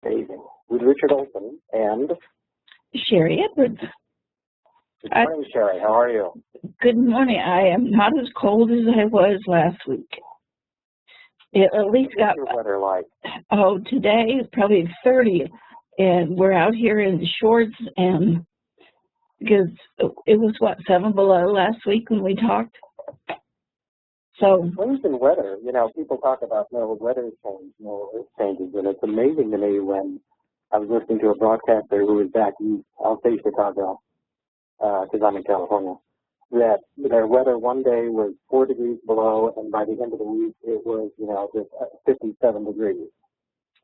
Amazing. With Richard Olson and Sherry Edwards. Good morning, Sherry. How are you? Good morning. I am not as cold as I was last week. It at least got. What's your weather like? Oh, today is probably 30, and we're out here in shorts, and because it was what, 7 below last week when we talked. So Swings in weather, you know, people talk about weather change, earth changes, and it's amazing to me when I was listening to a broadcaster who was back east, I'll say Chicago, because I'm in California, that their weather one day was 4 degrees below, and by the end of the week it was, just 57 degrees.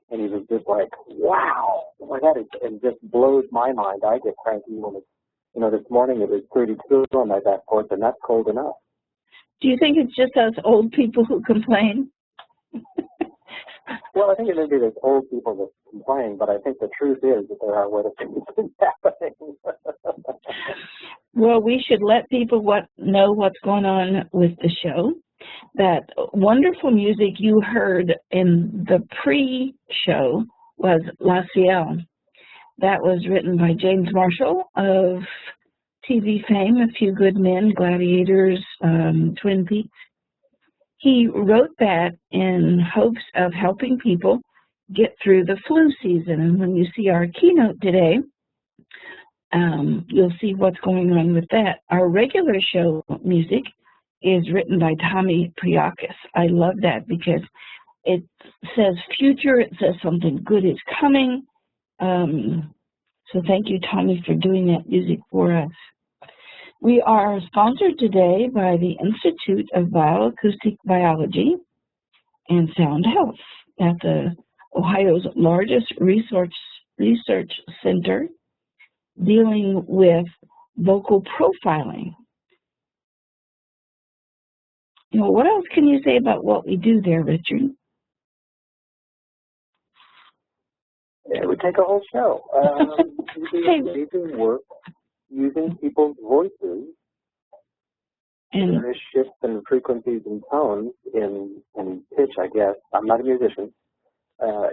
And he was just like, wow, my God, it just blows my mind. I get cranky when it's, this morning it was 32 on my back porch, and that's cold enough. do you think it's just us old people who complain? Well, I think it may be there's old people that complain, but I think the truth is that there are weather changes happening. Well, we should let people know what's going on with the show. That wonderful music you heard in the pre-show was La Ciel. That was written by James Marshall of TV fame, A Few Good Men, Gladiators, Twin Peaks. He wrote that in hopes of helping people get through the flu season. And when you see our keynote today, you'll see what's going on with that. Our regular show music is written by Tommy Priakis. I love that because it says future, it says something good is coming. So thank you, Tommy, for doing that music for us. We are sponsored today by the Institute of Bioacoustic Biology and Sound Health at the Ohio's largest research center dealing with vocal profiling. What else can you say about what we do there, Richard? It would take a whole show. We do amazing work using people's voices and various shifts and frequencies and tones in pitch, I guess. I'm not a musician.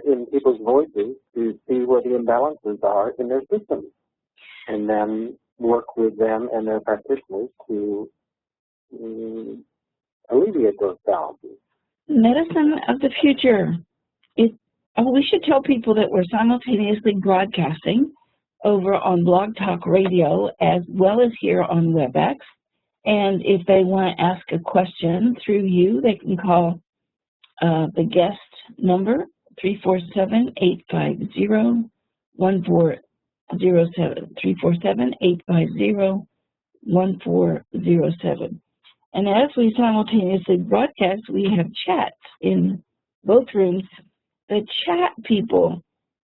In people's voices to see where the imbalances are in their systems, and then work with them and their practitioners to alleviate those balances. Medicine of the future. We should tell people that we're simultaneously broadcasting over on Blog Talk Radio as well as here on WebEx. And if they want to ask a question through you, they can call the guest number, 347-850-1407, 347-850-1407. And as we simultaneously broadcast, we have chats in both rooms. The chat people,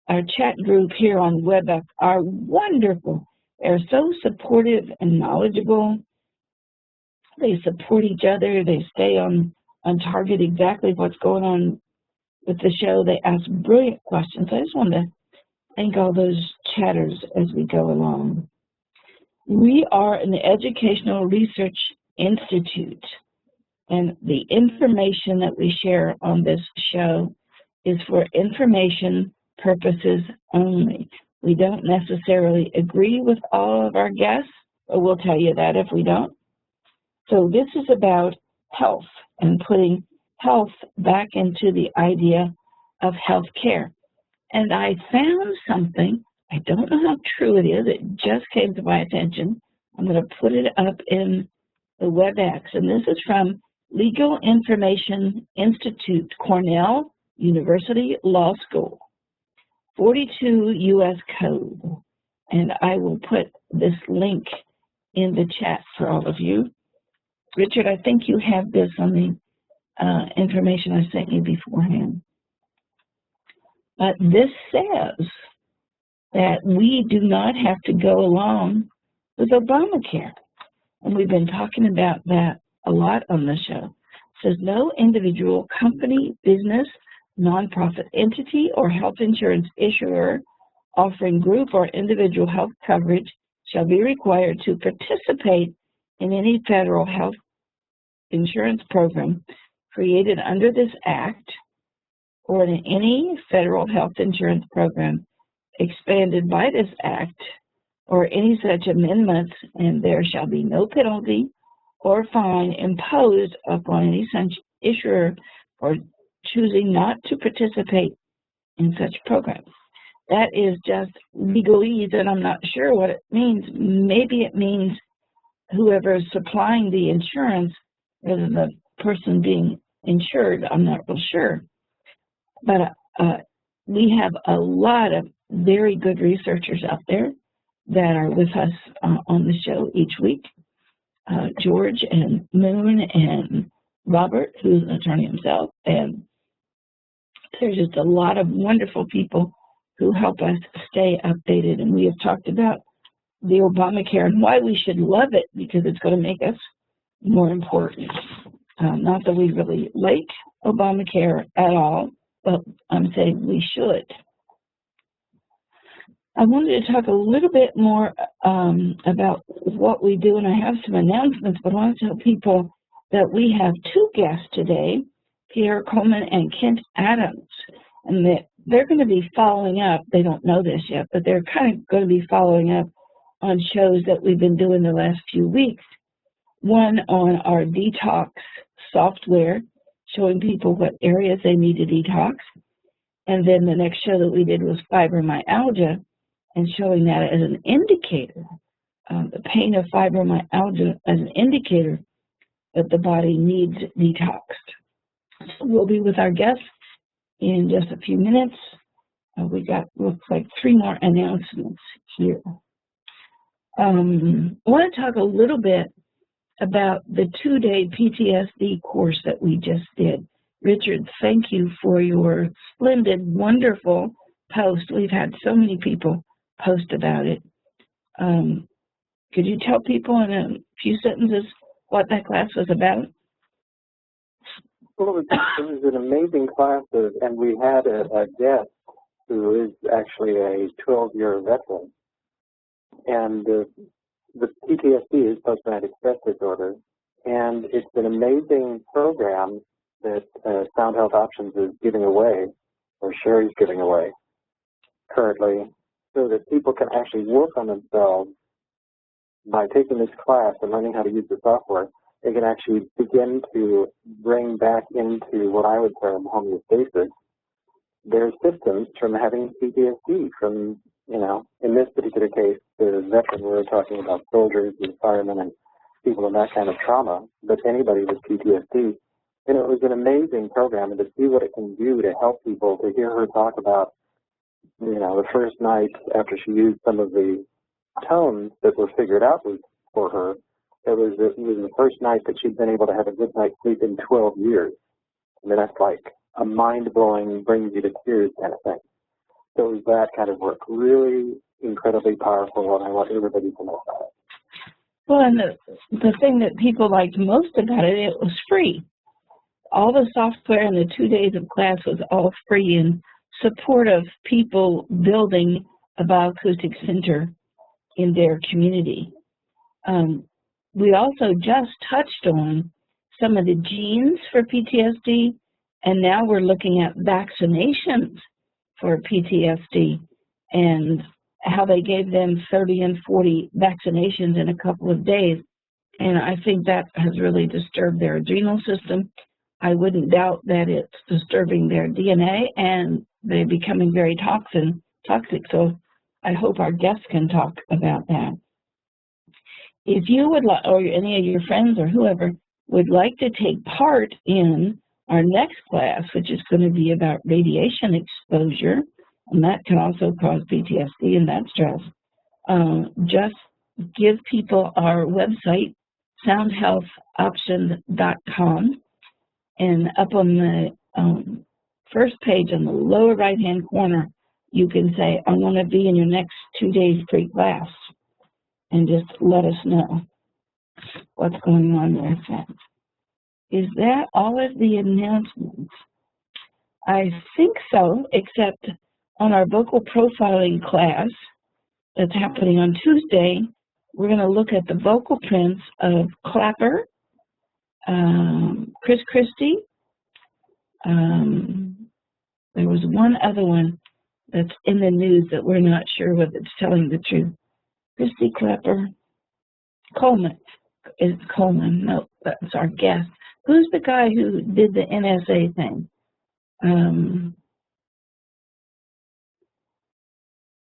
our chat group here on WebEx, are wonderful. They're so supportive and knowledgeable. They support each other. They stay on target exactly what's going on with the show. They ask brilliant questions. I just want to thank all those chatters as we go along. We are an educational research institute, and the information that we share on this show is for information purposes only. We don't necessarily agree with all of our guests, but we'll tell you that if we don't. So this is about health and putting health back into the idea of health care. And I found something, I don't know how true it is, it just came to my attention. I'm going to put it up in the WebEx, and this is from Legal Information Institute, Cornell University Law School, 42 U.S. Code. And I will put this link in the chat for all of you. Richard, I think you have this on the information I sent you beforehand. But this says that we do not have to go along with Obamacare. And we've been talking about that a lot on the show. It says no individual, company, business, nonprofit entity, or health insurance issuer offering group or individual health coverage shall be required to participate in any federal health insurance program created under this act or in any federal health insurance program expanded by this act, or any such amendments, and there shall be no penalty or fine imposed upon any such issuer for choosing not to participate in such programs. That is just legalese, and I'm not sure what it means. Maybe it means whoever is supplying the insurance rather than the person being insured. I'm not real sure. But we have a lot of very good researchers out there that are with us on the show each week. George and Moon and Robert, who's an attorney himself, and there's just a lot of wonderful people who help us stay updated. And we have talked about the Obamacare and why we should love it, because it's going to make us more important. Not that we really like Obamacare at all, but I'm saying we should. I wanted to talk a little bit more about what we do, and I have some announcements, but I want to tell people that we have two guests today, Pierre Coleman and Kent Adams, and that they're going to be following up. They don't know this yet, but they're kind of going to be following up on shows that we've been doing the last few weeks. One on our detox software, showing people what areas they need to detox. And then the next show that we did was fibromyalgia, and showing that as an indicator, the pain of fibromyalgia as an indicator that the body needs detoxed. So we'll be with our guests in just a few minutes. We got, looks like, 3 more announcements here. I want to talk a little bit about the 2-day PTSD course that we just did. Richard, thank you for your splendid, wonderful post. We've had so many people post about it. Could you tell people in a few sentences what that class was about? Well, it was an amazing class, and we had a guest who is actually a 12-year veteran. And the PTSD is post-traumatic stress disorder, and it's an amazing program that Sound Health Options is giving away, or Sherry's giving away currently, so that people can actually work on themselves by taking this class and learning how to use the software. They can actually begin to bring back into what I would term homeostasis their systems from having PTSD from, you know, in this particular case, the veteran, we were talking about soldiers and firemen and people in that kind of trauma, but anybody with PTSD. And it was an amazing program, and to see what it can do to help people, to hear her talk about, you know, the first night after she used some of the tones that were figured out for her, it was the first night that she'd been able to have a good night's sleep in 12 years. I mean, that's like a mind-blowing, brings you to tears kind of thing. So it was that kind of work, really incredibly powerful, and I want everybody to know about it. Well, and the thing that people liked most about it, it was free. All the software and the 2 days of class was all free in support of people building a bioacoustic center in their community. We also just touched on some of the genes for PTSD, and now we're looking at vaccinations for PTSD and how they gave them 30 and 40 vaccinations in a couple of days. And I think that has really disturbed their adrenal system. I wouldn't doubt that it's disturbing their DNA, and they're becoming very toxic. So I hope our guests can talk about that. If you would like, or any of your friends or whoever would like to take part in our next class, which is going to be about radiation exposure, and that can also cause PTSD and that stress, just give people our website, soundhealthoptions.com, and up on the first page on the lower right-hand corner, you can say, I want to be in your next 2 days free class, and just let us know what's going on with that. Is that all of the announcements? I think so, except on our vocal profiling class that's happening on Tuesday, we're going to look at the vocal prints of Clapper, Chris Christie, There was one other one that's in the news that we're not sure whether it's telling the truth. Christy Klepper, Coleman. It's Coleman. No, that's our guest. Who's the guy who did the NSA thing?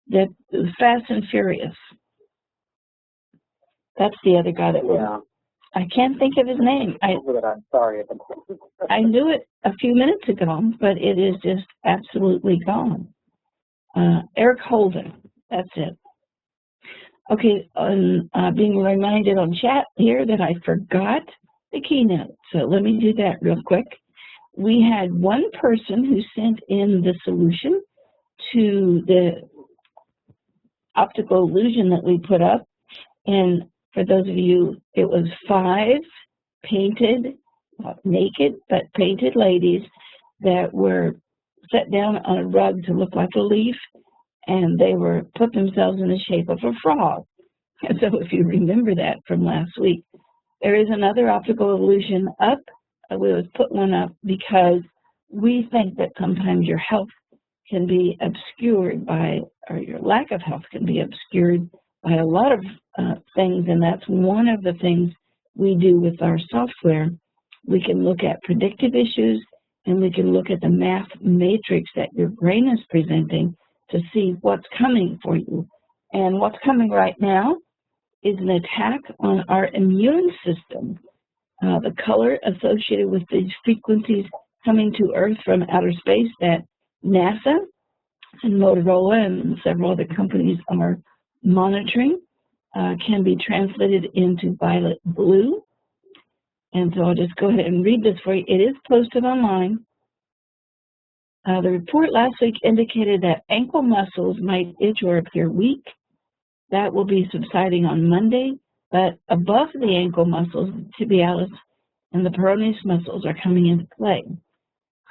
That Fast and Furious. That's the other guy that Yeah. I can't think of his name. I'm sorry. I knew it a few minutes ago, but it is just absolutely gone. Eric Holden. That's it. Okay, being reminded on chat here that I forgot the keynote. So let me do that real quick. We had one person who sent in the solution to the optical illusion that we put up. And for those of you, it was 5 painted, naked, but painted ladies that were set down on a rug to look like a leaf, and they were put themselves in the shape of a frog. And so if you remember that from last week, there is another optical illusion up. We always put one up because we think that sometimes your health can be obscured by, or your lack of health can be obscured by a lot of things, and that's one of the things we do with our software. We can look at predictive issues, and we can look at the math matrix that your brain is presenting to see what's coming for you. And what's coming right now is an attack on our immune system. The color associated with these frequencies coming to Earth from outer space that NASA and Motorola and several other companies are monitoring can be translated into violet blue. And so I'll just go ahead and read this for you. It is posted online. The report last week indicated that ankle muscles might itch or appear weak. That will be subsiding on Monday, but above the ankle muscles, the tibialis and the peroneus muscles are coming into play.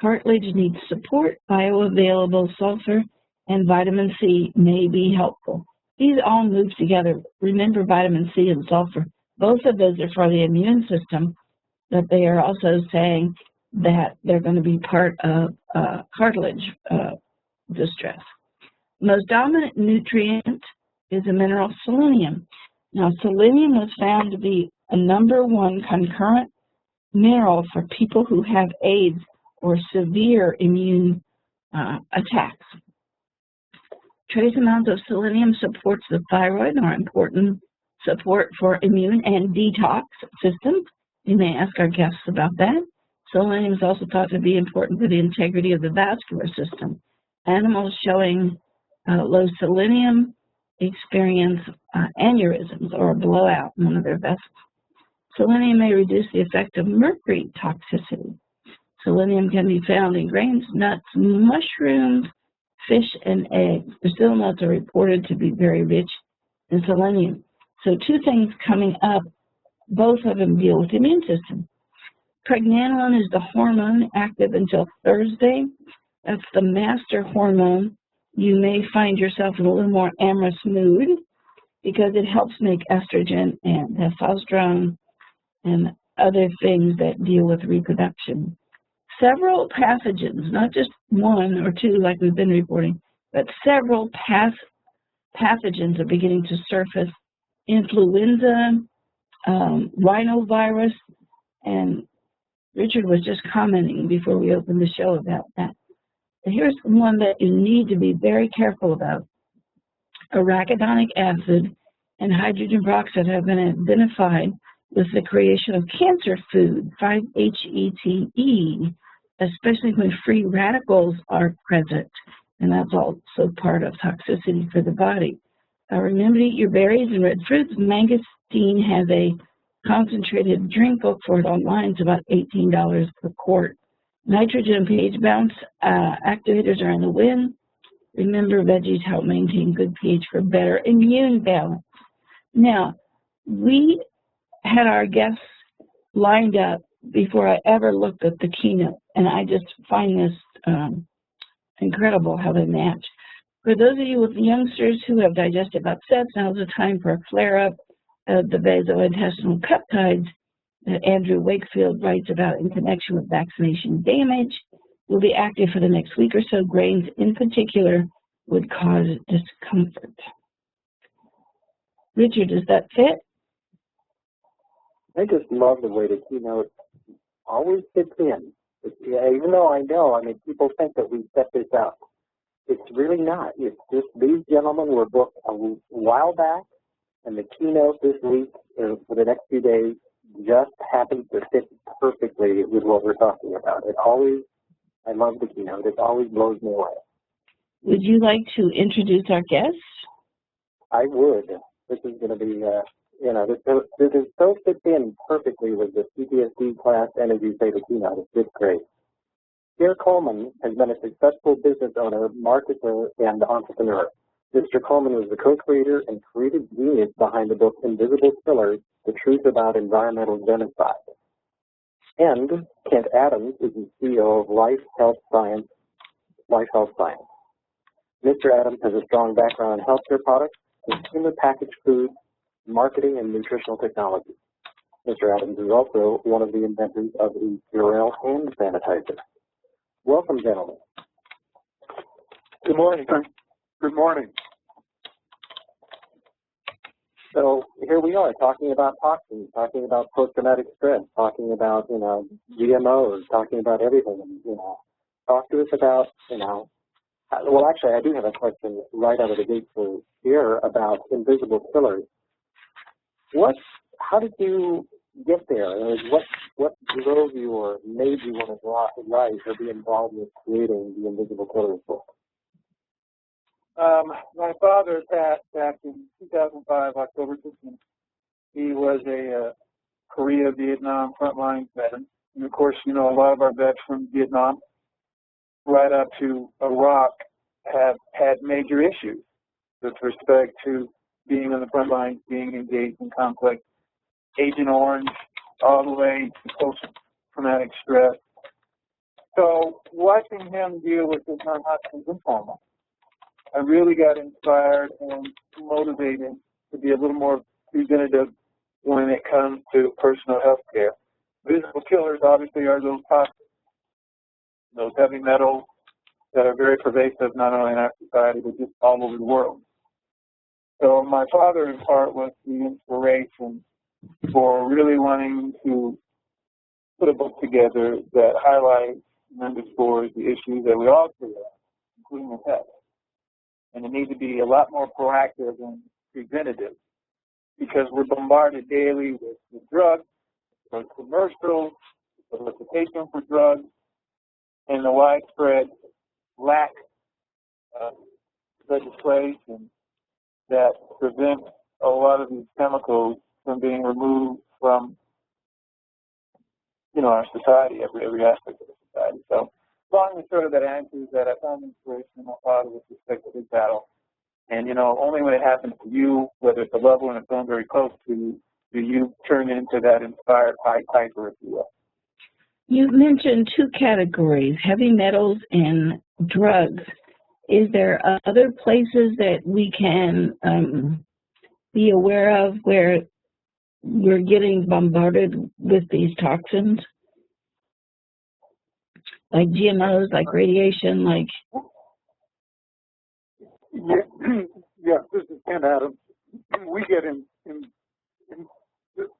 Cartilage needs support. Bioavailable sulfur and vitamin C may be helpful. These all move together. Remember, vitamin C and sulfur, both of those are for the immune system, but they are also saying that they're going to be part of cartilage distress. Most dominant nutrient is the mineral selenium. Now, selenium was found to be a #1 concurrent mineral for people who have AIDS or severe immune attacks. Trace amounts of selenium supports the thyroid and are important support for immune and detox systems. We may ask our guests about that. Selenium is also thought to be important for the integrity of the vascular system. Animals showing low selenium experience aneurysms or a blowout in one of their vessels. Selenium may reduce the effect of mercury toxicity. Selenium can be found in grains, nuts, mushrooms, fish, and eggs. Brazil nuts are reported to be very rich in selenium. So 2 things coming up, both of them deal with the immune system. Pregnenolone is the hormone active until Thursday. That's the master hormone. You may find yourself in a little more amorous mood because it helps make estrogen and testosterone and other things that deal with reproduction. Several pathogens, not just 1 or 2 like we've been reporting, but several pathogens are beginning to surface. Influenza, rhinovirus, and Richard was just commenting before we opened the show about that. And here's one that you need to be very careful about. Arachidonic acid and hydrogen peroxide have been identified with the creation of cancer food, 5-HETE, especially when free radicals are present, and that's also part of toxicity for the body. Remember to eat your berries and red fruits. Mangosteen has a concentrated drink. Look for it online. It's about $18 per quart. Nitrogen and pH balance activators are in the wind. Remember, veggies help maintain good pH for better immune balance. Now, we had our guests lined up before I ever looked at the keynote, and I just find this incredible how they match. For those of you with youngsters who have digestive upsets, now's the time for a flare-up of the vasointestinal peptides that Andrew Wakefield writes about in connection with vaccination damage. will be active for the next week or so. Grains in particular would cause discomfort. Richard, does that fit? I just love the way the keynote always fits in. Even though I know, people think that we set this up. It's really not. It's just these gentlemen were booked a while back, and the keynote this week for the next few days just happens to fit perfectly with what we're talking about. I love the keynote. It always blows me away. Would you like to introduce our guests? I would. This is going to be, this is so fits in perfectly with the PTSD class and, as you say, the keynote. It's just great. Pierre Coleman has been a successful business owner, marketer, and entrepreneur. Mr. Coleman was the co-creator and creative genius behind the book Invisible Killers, The Truth About Environmental Genocide. And Kent Adams is the CEO of Life Health Science. Mr. Adams has a strong background in healthcare products, consumer packaged foods, marketing, and nutritional technology. Mr. Adams is also one of the inventors of the Purell hand sanitizer. Welcome, gentlemen. Good morning. Good morning. So here we are talking about toxins, talking about post-traumatic stress, talking about, GMOs, talking about everything. Talk to us about, well, actually, I do have a question right out of the gate for Pierre about invisible killers. How did you get there? What drove you or made you want to write or be involved with creating the Invisible Killers book? My father passed back in 2005, October 15th. He was a Korea, Vietnam frontline veteran. And of course, a lot of our vets from Vietnam right up to Iraq have had major issues with respect to being on the front lines, being engaged in conflict. Agent Orange, all the way to post-traumatic stress. So watching him deal with this non-Hodgkin's lymphoma, I really got inspired and motivated to be a little more preventative when it comes to personal health care. Visible killers obviously are those toxins, those heavy metals that are very pervasive not only in our society but just all over the world. So my father in part was the inspiration for really wanting to put a book together that highlights and underscores the issues that we all see, including the health. And it needs to be a lot more proactive and preventative because we're bombarded daily with drugs, with commercials, solicitation for drugs, and the widespread lack of legislation that prevents a lot of these chemicals from being removed from, our society, every aspect of the society. So, long and short of that answer is that I found inspiration in my father with respect to this battle. And, only when it happens to you, whether it's a loved one or someone very close to you, do you turn into that inspired Pied Piper, if you will. You mentioned two categories, heavy metals and drugs. Is there other places that we can be aware of where we're getting bombarded with these toxins? Like GMOs, like radiation, like... Yeah, this is Ken Adams. We get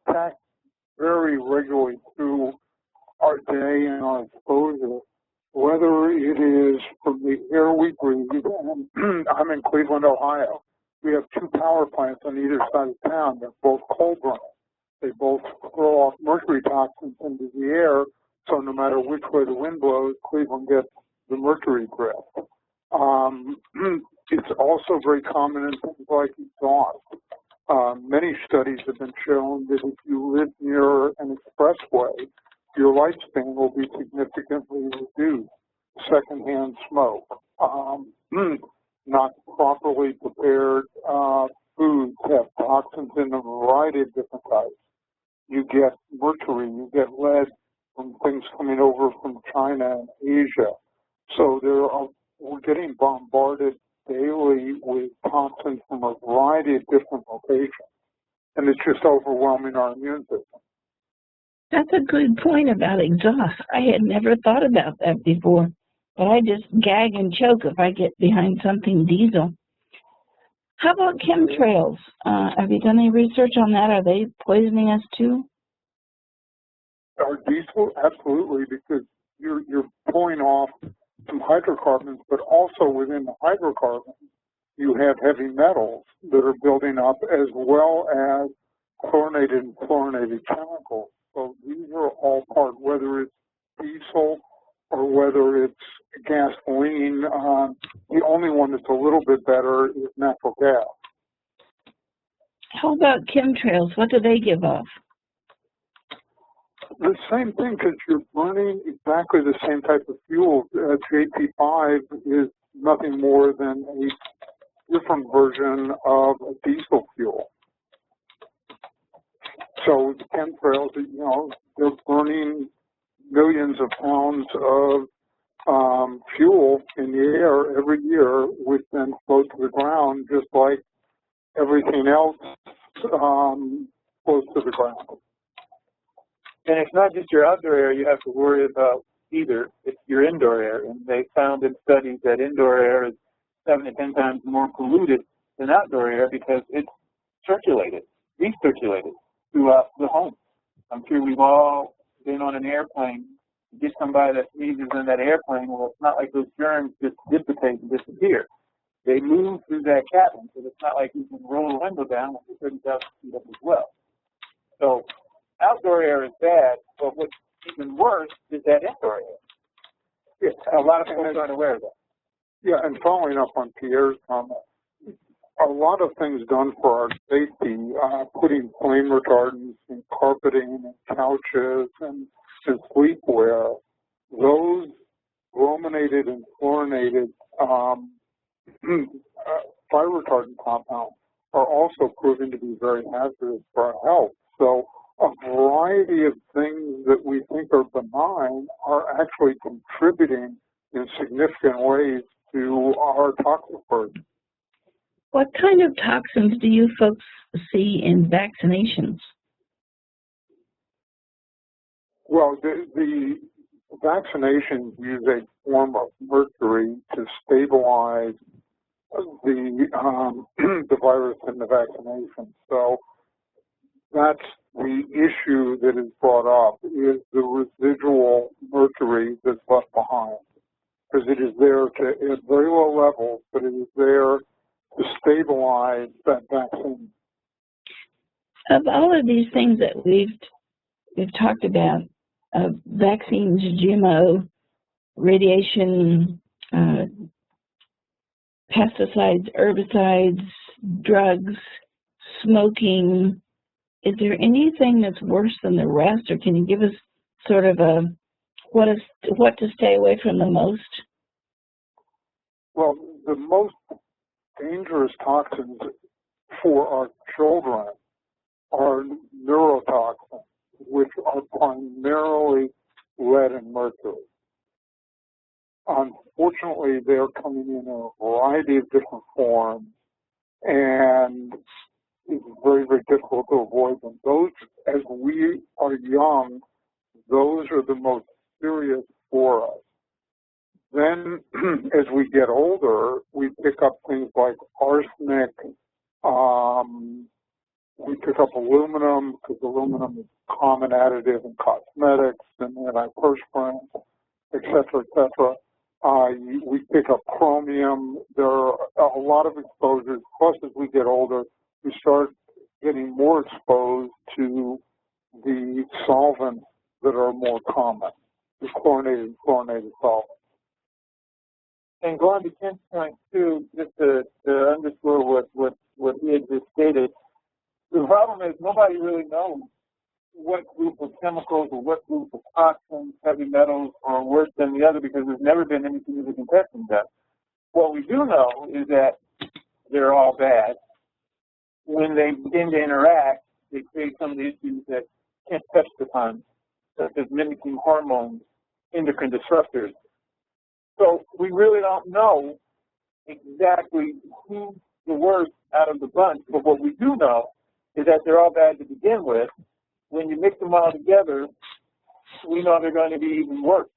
attacked very regularly through our day and our exposure, whether it is from the air we breathe. I'm in Cleveland, Ohio. We have two power plants on either side of town. They're both coal burning. They both throw off mercury toxins into the air, so no matter which way the wind blows, Cleveland gets the mercury drift. It's also very common in things like exhaust. Many studies have been shown that if you live near an expressway, your lifespan will be significantly reduced. Secondhand smoke, not properly prepared foods have toxins in a variety of different types. You get mercury, you get lead from things coming over from China and Asia. So we're getting bombarded daily with toxins from a variety of different locations. And it's just overwhelming our immune system. That's a good point about exhaust. I had never thought about that before, but I just gag and choke if I get behind something diesel. How about chemtrails? Have you done any research on that? Are they poisoning us too? Are diesel? Absolutely, because you're pulling off some hydrocarbons, but also within the hydrocarbons, you have heavy metals that are building up, as well as chlorinated and fluorinated chemicals. So these are all part, whether it's diesel or whether it's gasoline. The only one that's a little bit better is natural gas. How about chemtrails? What do they give off? The same thing, because you're burning exactly the same type of fuel. JP5 is nothing more than a different version of a diesel fuel. So the chemtrails, they're burning millions of pounds of fuel in the air every year, which then flows to the ground, just like everything else flows to the ground. And it's not just your outdoor air you have to worry about either. It's your indoor air. And they found in studies that indoor air is 7 to 10 times more polluted than outdoor air because it's circulated, recirculated throughout the home. I'm sure we've all been on an airplane, get somebody that sneezes in that airplane. Well, it's not like those germs just dissipate and disappear. They move through that cabin, so it's not like you can roll a window down with 30,000 feet up as well. So outdoor air is bad, but what's even worse is that indoor air. Yes, a lot of people aren't aware of that. Yeah, and following up on Pierre's comment, a lot of things done for our safety, putting flame retardants in carpeting and couches and sleepwear, those brominated and fluorinated fire retardant compounds are also proven to be very hazardous for our health. So a variety of things that we think are benign are actually contributing in significant ways to our toxic burden. What kind of toxins do you folks see in vaccinations? Well, the vaccinations use a form of mercury to stabilize the virus in the vaccination. So that's the issue that is brought up, is the residual mercury that's left behind. Because it is there at very low levels, but it is there to stabilize that vaccine. Of all of these things that we've talked about, vaccines, GMO, radiation, pesticides, herbicides, drugs, smoking, is there anything that's worse than the rest, or can you give us sort of a what to stay away from the most? Well, the most dangerous toxins for our children are neurotoxins, which are primarily lead and mercury. Unfortunately, they're coming in a variety of different forms, and it's very, very difficult to avoid them. Those, as we are young, those are the most serious for us. Then, as we get older, we pick up things like arsenic, we pick up aluminum, because aluminum is a common additive in cosmetics and antiperspirants, et cetera, we pick up chromium. There are a lot of exposures. Plus, as we get older, we start getting more exposed to the solvents that are more common, the chlorinated and fluorinated solvents. And going to Ken's point too, just to underscore what he had just stated, the problem is nobody really knows what group of chemicals or what group of toxins, heavy metals, are worse than the other, because there's never been any significant testing done. What we do know is that they're all bad. When they begin to interact, they create some of the issues that Kent touched upon, such as mimicking hormones, endocrine disruptors. So we really don't know exactly who's the worst out of the bunch, but what we do know is that they're all bad to begin with. When you mix them all together, we know they're going to be even worse.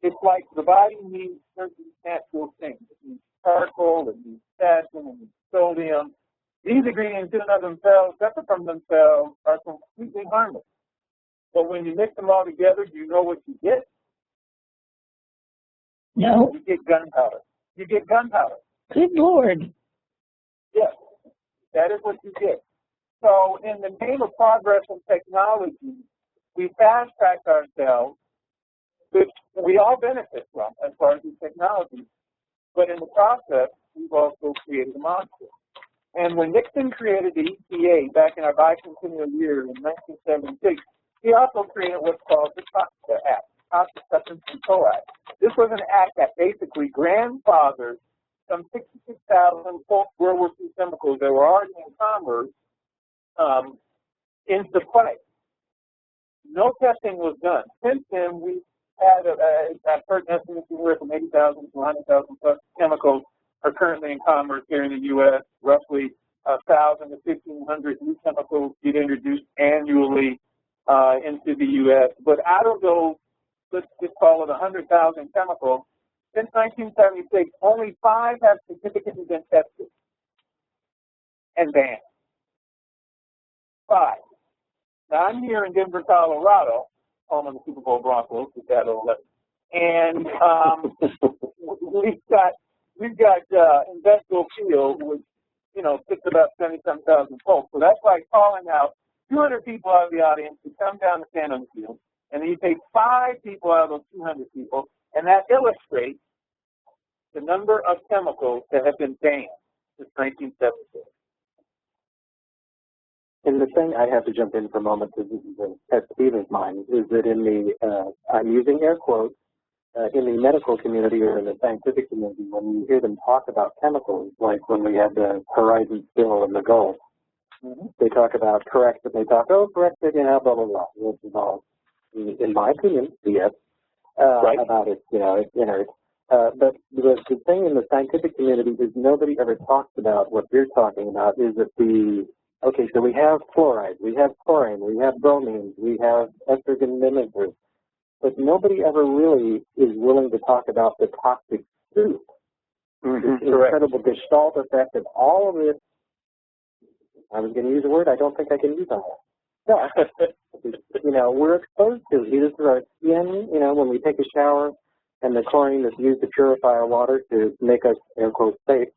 It's like the body needs certain natural things. It needs charcoal, it needs potassium, it needs sodium. These ingredients in and of themselves, separate from themselves, are completely harmless. But when you mix them all together, do you know what you get? No. You get gunpowder. You get gunpowder. Good Lord. Yes, that is what you get. So in the name of progress and technology, we fast-tracked ourselves, which we all benefit from as far as the technology. But in the process, we've also created a monster. And when Nixon created the EPA back in our bicentennial year in 1976, he also created what's called the TSCA Act, Toxic Substance Control Act. This was an act that basically grandfathered some 66,000 post-World War II chemicals that were already in commerce into play. No testing was done. Since then, we've had, I've heard estimates anywhere from 80,000 to 100,000 plus chemicals are currently in commerce here in the U.S. Roughly 1,000 to 1,500 new chemicals get introduced annually into the U.S. But out of those, let's just call it 100,000 chemicals, since 1976, only 5 have significantly been tested and banned. 5. Now, I'm here in Denver, Colorado, home of the Super Bowl Broncos, with that old and we've got Invesco Field, which, you know, sits about 70-some thousand folks. So that's like calling out 200 people out of the audience to come down to stand on the field, and then you take 5 people out of those 200 people, and that illustrates the number of chemicals that have been banned since 1976. And the thing I have to jump in for a moment, because this is a pet peeve of mine, is that in the, I'm using air quotes, in the medical community or in the scientific community, when you hear them talk about chemicals, like when we had the Horizon spill in the Gulf, they talk about correct, but they talk, corrected, blah, blah, blah, which is all, in my opinion, BS, right, about it, it's inert. But the thing in the scientific community is nobody ever talks about what you're talking about, is that so we have fluoride, we have chlorine, we have bromine, we have estrogen mimickers, but nobody ever really is willing to talk about the toxic soup. This incredible gestalt effect of all of this. I was going to use a word I don't think I can use on it. No. We're exposed to either through our skin, when we take a shower, and the chlorine that's used to purify our water to make us, air quotes, safe,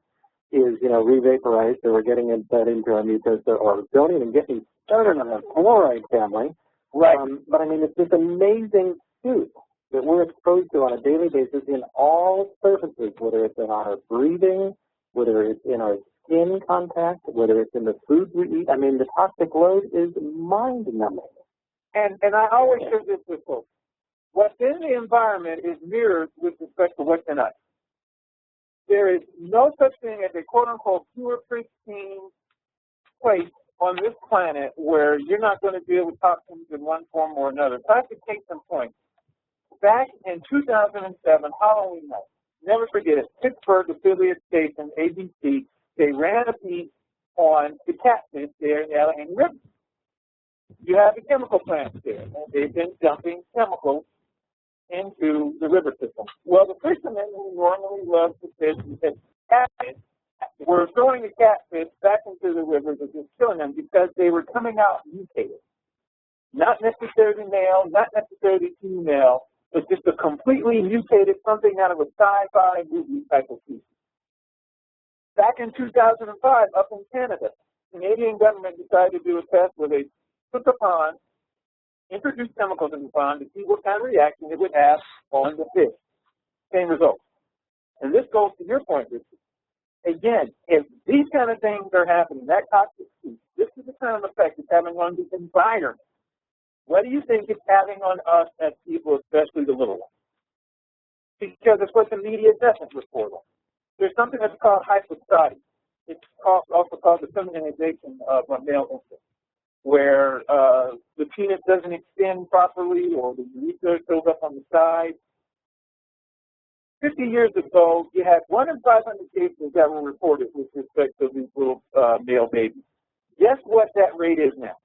is, re-vaporized, so we're getting that into our mucosa, or don't even get me started on the fluoride family. Right. But I mean, it's this amazing soup that we're exposed to on a daily basis in all surfaces, whether it's in our breathing, whether it's in our skin contact, whether it's in the foods we eat. I mean, the toxic load is mind-numbing. And I always share this with folks. What's in the environment is mirrored with respect to what's in us. There is no such thing as a quote-unquote pure, pristine place on this planet where you're not going to deal with toxins in one form or another. So I have to take some points. Back in 2007, Halloween night, never forget it, Pittsburgh affiliate station, ABC, they ran a piece on the catfish there in the Allegheny River. You have the chemical plants there, and they've been dumping chemicals into the river system. Well, the fishermen who normally love to fish and catfish were throwing the catfish back into the rivers and just killing them because they were coming out mutated. Not necessarily male, not necessarily female, but just a completely mutated something out of a sci-fi movie type of species. Back in 2005, up in Canada, the Canadian government decided to do a test where they took a pond, introduced chemicals in the pond to see what kind of reaction it would have on the fish. Same result. And this goes to your point, Richard. Again, if these kind of things are happening, that toxic soup, this is the kind of effect it's having on the environment. What do you think it's having on us as people, especially the little ones? Because it's what the media doesn't report on. There's something that's called hypostudy. It's also called the feminization of male infants, where the penis doesn't extend properly or the urethra shows up on the side. 50 years ago, you had 1 in 500 cases that were reported with respect to these little male babies. Guess what that rate is now?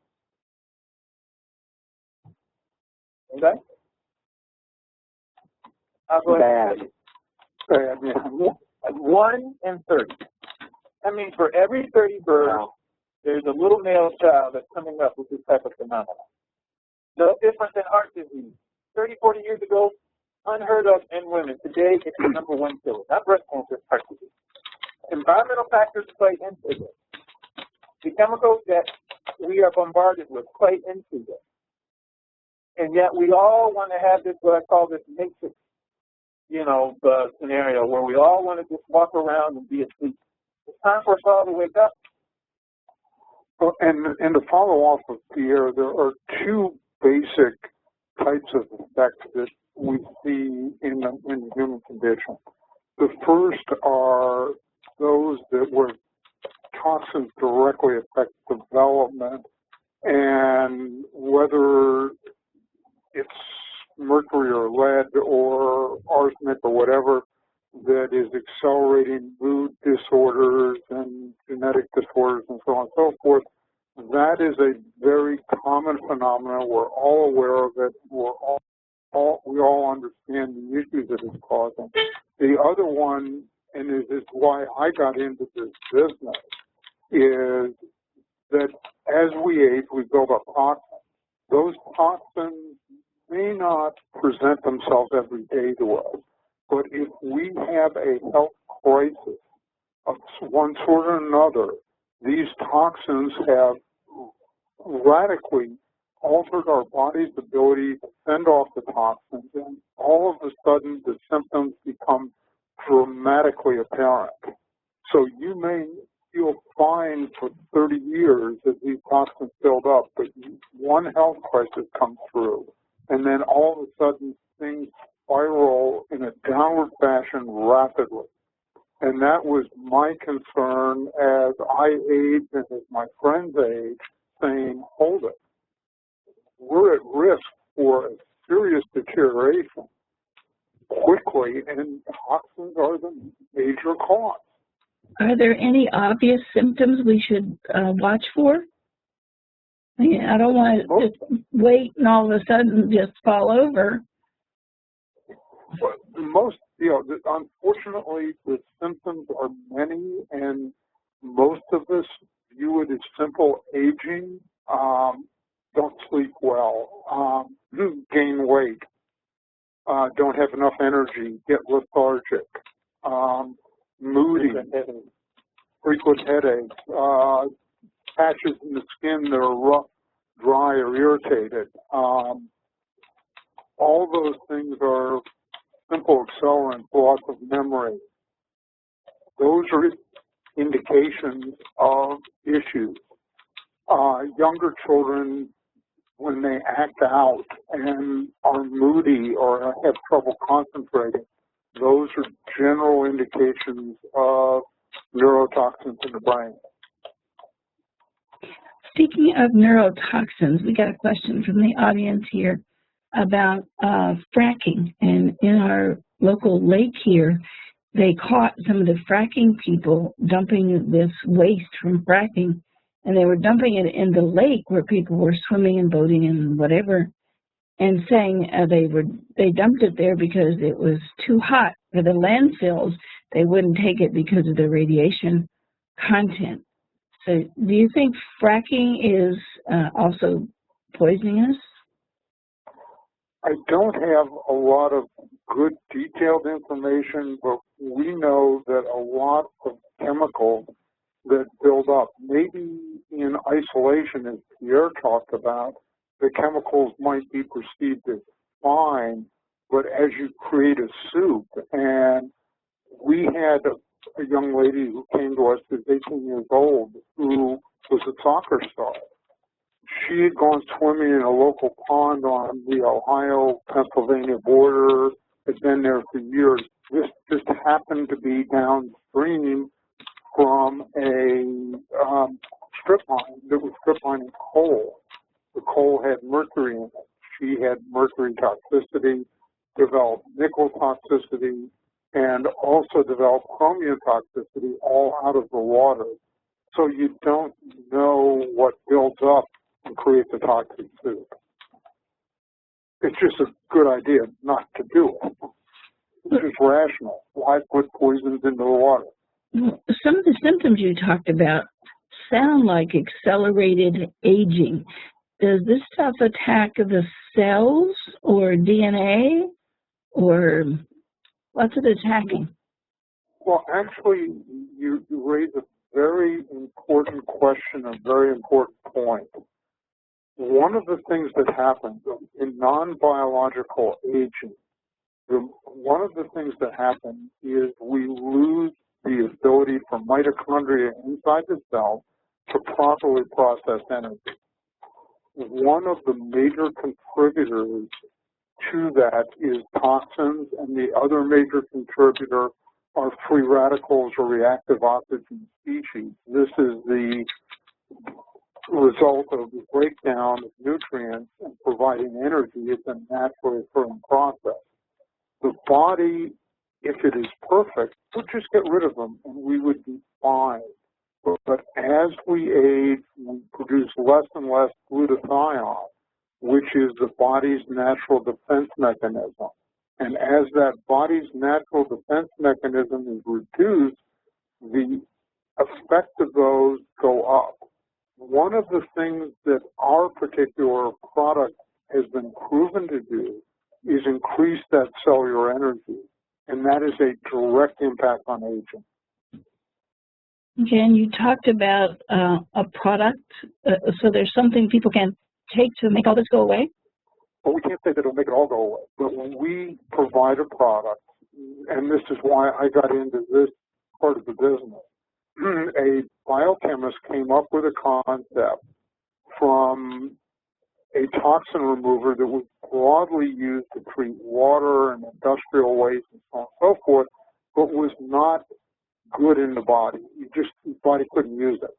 Okay? I'll go ahead. Bad. Yeah. 1 in 30. I mean, for every 30 birds, Wow. there's a little male child that's coming up with this type of phenomenon. No different than heart disease. 30, 40 years ago, unheard of in women. Today, it's the #1 killer. Not breast cancer, heart disease. Environmental factors play into this. The chemicals that we are bombarded with play into this. And yet we all want to have this, what I call this matrix, scenario where we all want to just walk around and be asleep. It's time for us all to wake up. Well, and to follow off of Pierre, there are two basic types of effects that we see in the human condition. The first are those where toxins directly affect development, and whether it's mercury or lead or arsenic or whatever that is accelerating mood disorders and genetic disorders and so on and so forth. That is a very common phenomenon. We're all aware of it. We all understand the issues that it's causing. The other one, and this is why I got into this business, is that as we age, we build up toxins. Those toxins may not present themselves every day to us, but if we have a health crisis of one sort or another, these toxins have radically altered our body's ability to fend off the toxins, and all of a sudden the symptoms become dramatically apparent. So you may feel fine for 30 years as these toxins build up, but one health crisis comes through, and then all of a sudden things spiral in a downward fashion rapidly. And that was my concern as I aged and as my friends aged, saying, hold it, we're at risk for a serious deterioration quickly, and toxins are the major cause. Are there any obvious symptoms we should watch for? I mean, I don't want to just wait and all of a sudden just fall over. Most, unfortunately, the symptoms are many, and most of us view it as simple aging. Don't sleep well, gain weight, don't have enough energy, get lethargic, moody, frequent headaches, patches in the skin that are rough, dry, or irritated. All those things are simple accelerants, loss of memory. Those are indications of issues. Younger children, when they act out and are moody or have trouble concentrating, those are general indications of neurotoxins in the brain. Speaking of neurotoxins, we got a question from the audience here about fracking. And in our local lake here, they caught some of the fracking people dumping this waste from fracking, and they were dumping it in the lake where people were swimming and boating and whatever, and saying they dumped it there because it was too hot for the landfills. They wouldn't take it because of the radiation content. So do you think fracking is also poisoning us? I don't have a lot of good detailed information, but we know that a lot of chemicals that build up, maybe in isolation, as Pierre talked about, the chemicals might be perceived as fine, but as you create a soup, and we had a young lady who came to us who's 18 years old who was a soccer star. She had gone swimming in a local pond on the Ohio-Pennsylvania border, had been there for years. This just happened to be downstream from a strip mine that was strip mining coal. The coal had mercury in it. She had mercury toxicity, developed nickel toxicity, and also developed chromium toxicity all out of the water. So you don't know what builds up and creates a toxic soup. It's just a good idea not to do it. which is rational. Why put poisons into the water? Some of the symptoms you talked about sound like accelerated aging. Does this stuff attack the cells or DNA, or what's it attacking? Well, actually, you raise a very important question, a very important point. One of the things that happens in non-biological aging, one of the things that happens is we lose the ability for mitochondria inside the cell to properly process energy. One of the major contributors to that is toxins, and the other major contributor are free radicals or reactive oxygen species. This is the result of the breakdown of nutrients and providing energy. It's a naturally occurring process. The body, if it is perfect, would just get rid of them and we would be fine. But as we age, we produce less and less glutathione, which is the body's natural defense mechanism. And as that body's natural defense mechanism is reduced, the effect of those go up. One of the things that our particular product has been proven to do is increase that cellular energy, and that is a direct impact on aging. Okay, and you talked about a product, so there's something people can take to make all this go away? But we can't say that it'll make it all go away. But when we provide a product, and this is why I got into this part of the business, a biochemist came up with a concept from a toxin remover that was broadly used to treat water and industrial waste and so on and so forth, but was not good in the body. The body couldn't use it.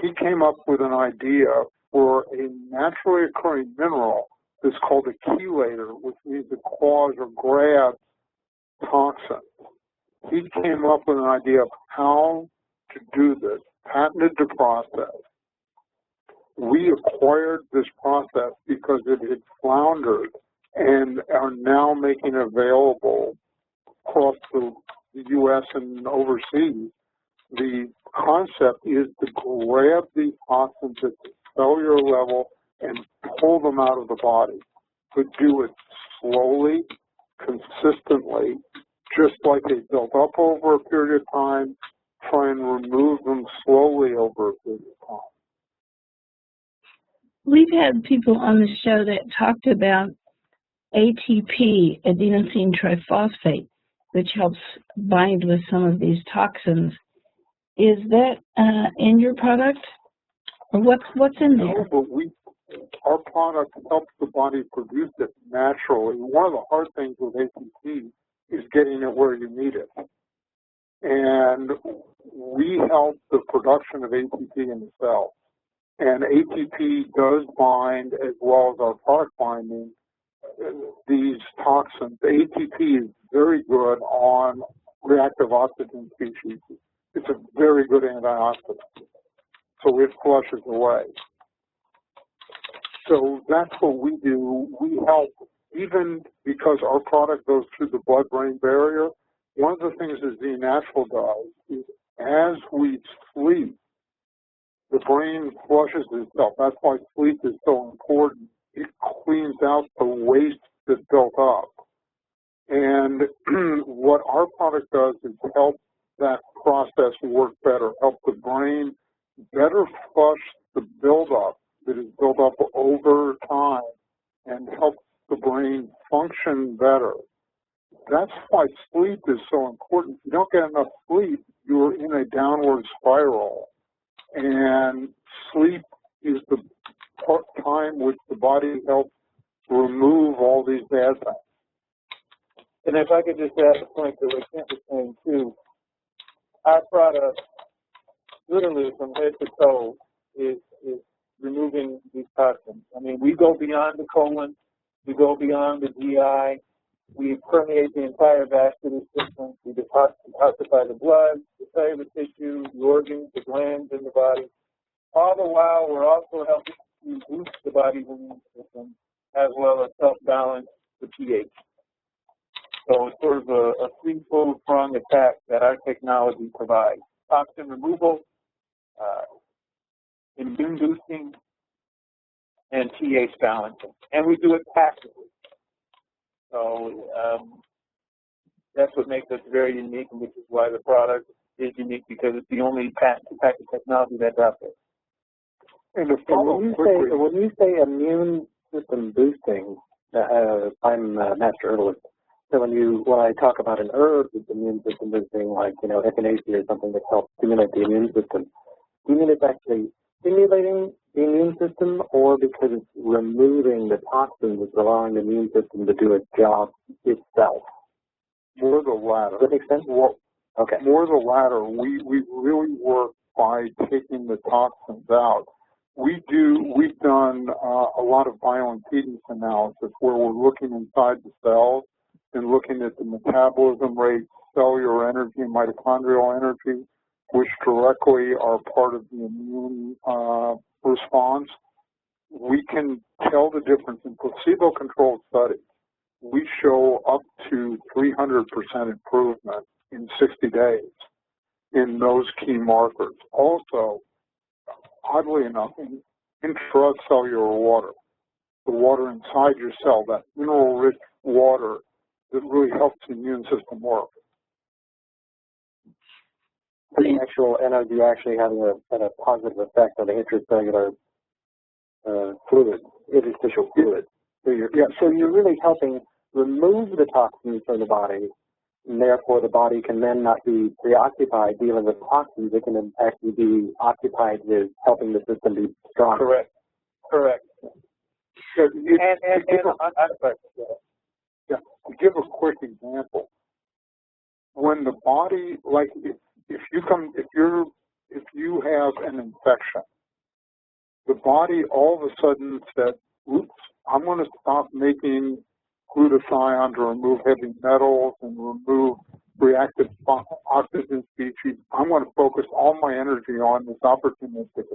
He came up with an idea for a naturally occurring mineral that's called a chelator, which means it claws or grabs toxins. He came up with an idea of how to do this, patented the process. We acquired this process because it had floundered and are now making available across the U.S. and overseas. The concept is to grab these toxins at the cellular level and pull them out of the body, but do it slowly, consistently, just like they built up over a period of time. Try and remove them slowly over a period of time. We've had people on the show that talked about ATP, adenosine triphosphate, which helps bind with some of these toxins. Is that in your product? Or what's in there? No, but our product helps the body produce it naturally. One of the hard things with ATP is getting it where you need it. And we help the production of ATP in the cell. And ATP does bind, as well as our product binding, these toxins. ATP is very good on reactive oxygen species. It's a very good antioxidant. So it flushes away. So that's what we do. We help, even because our product goes through the blood-brain barrier. One of the things that Z Natural does is as we sleep, the brain flushes itself. That's why sleep is so important. It cleans out the waste that's built up. And what our product does is help that process work better, help the brain better flush the buildup that is built up over time and help the brain function better. That's why sleep is so important. If you don't get enough sleep, you're in a downward spiral. And sleep is the time which the body helps remove all these bad things. And if I could just add a point to what Kent was saying too, our product, literally from head to toe, is removing these toxins. I mean, we go beyond the colon, we go beyond the GI, we permeate the entire vascular system, we detoxify the blood, the cellular tissue, the organs, the glands in the body. All the while, we're also helping to boost the body's immune system as well as help balance the pH. So it's sort of a threefold prong attack that our technology provides: toxin removal, immune boosting, and pH balancing. And we do it passively. So that's what makes us very unique, and which is why the product is unique, because it's the only patent-protected technology that's out there. And to follow quickly, when you say immune system boosting, I'm a master herbalist. So when I talk about an herb that's immune system boosting, like echinacea or something that helps stimulate the immune system, do you mean it's actually stimulating the immune system, or because it's removing the toxins, it's allowing the immune system to do its job itself? More the latter. Does that make sense? Well, okay. More the latter. We really work by taking the toxins out. We've done a lot of bioimpedance analysis where we're looking inside the cells and looking at the metabolism rate, cellular energy, mitochondrial energy, which directly are part of the immune response. We can tell the difference in placebo-controlled studies. We show up to 300% improvement in 60 days in those key markers. Also, oddly enough, in intracellular water, the water inside your cell, that mineral-rich water that really helps the immune system work. The actual energy actually having a positive effect on the intracellular fluid, interstitial fluid. So you're really helping remove the toxins from the body, and therefore the body can then not be preoccupied dealing with toxins. It can actually be occupied with helping the system be stronger. Correct. To give a quick example, when the body, like if you have an infection, the body all of a sudden said, "Oops, I'm going to stop making glutathione to remove heavy metals and remove reactive oxygen species. I'm going to focus all my energy on this opportunistic